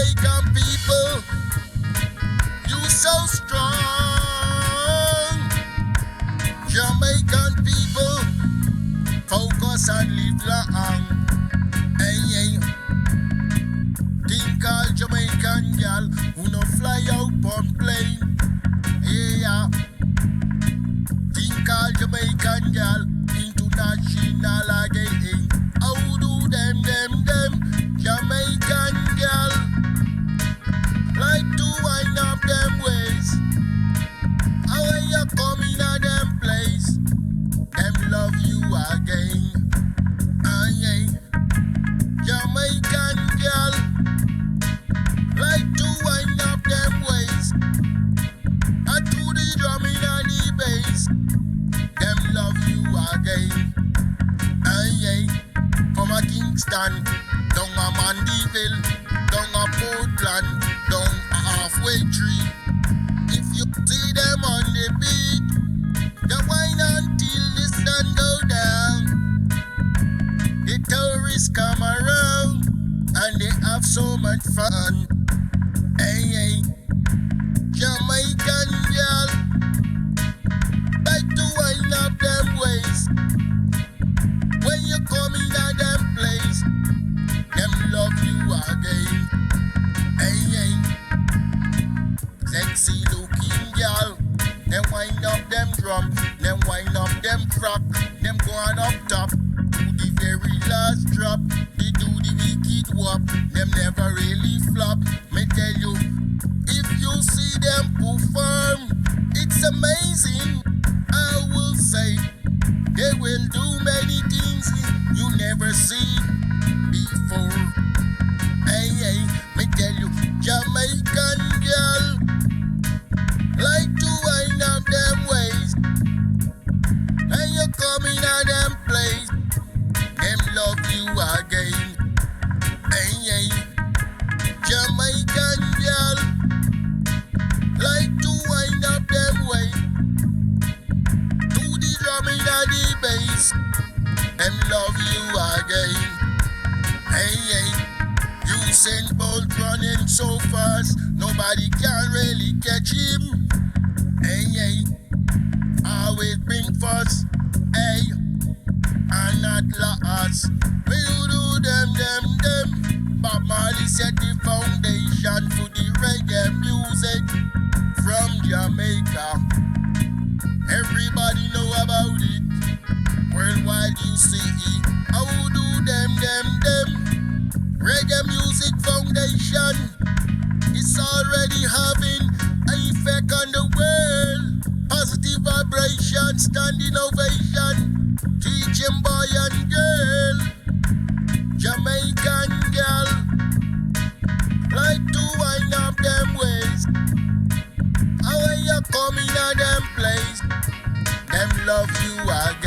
Jamaican people, you so strong. Jamaican people, focus and live long. Hey, hey. Think all Jamaican girl who no fly out on plane. Yeah. Think all Jamaican girl international again. How do them Jamaican girl like to wind up them ways? How are you coming at them place? Them love you again. Aye, Jamaican girl like to wind up them ways. And to the drumming and the bass, them love you again. Aye, from a Kingston, down a Mandeville, down a Portland, down a halfway tree. If you see them on the beat, they whine until the sun go down. The tourists come around and they have so much fun. Hey, Jamaican girl like to wind up them ways. When you come in at them place, them love you again. Hey, sexy looking girl, them wind up them drum, them wind up them frock, them going up top to the very last drop. They do the wicked wop, them never really flop. Me tell you, if you see them perform, it's amazing. I will say, they will do many things you never see before. Hey, me tell you, Jamaican girl like to wind up them ways. And you coming at them place, them love you again. Hey, Jamaican girl like to wind up them ways. To the drumming and the bass, them love you again. Hey, Usain Bolt running so fast, nobody can really catch him. Hey, always bring fuss. Hey, and not last. When you do them. Bob Marley set the foundation for the reggae music from Jamaica. Everybody know about it. Worldwide you see it. How do them reggae music foundation is already having an effect on the world. Positive vibration, standing ovation, teaching boy and girl. Jamaican girl like to wind up them ways. How are you coming at them place? Them love you again.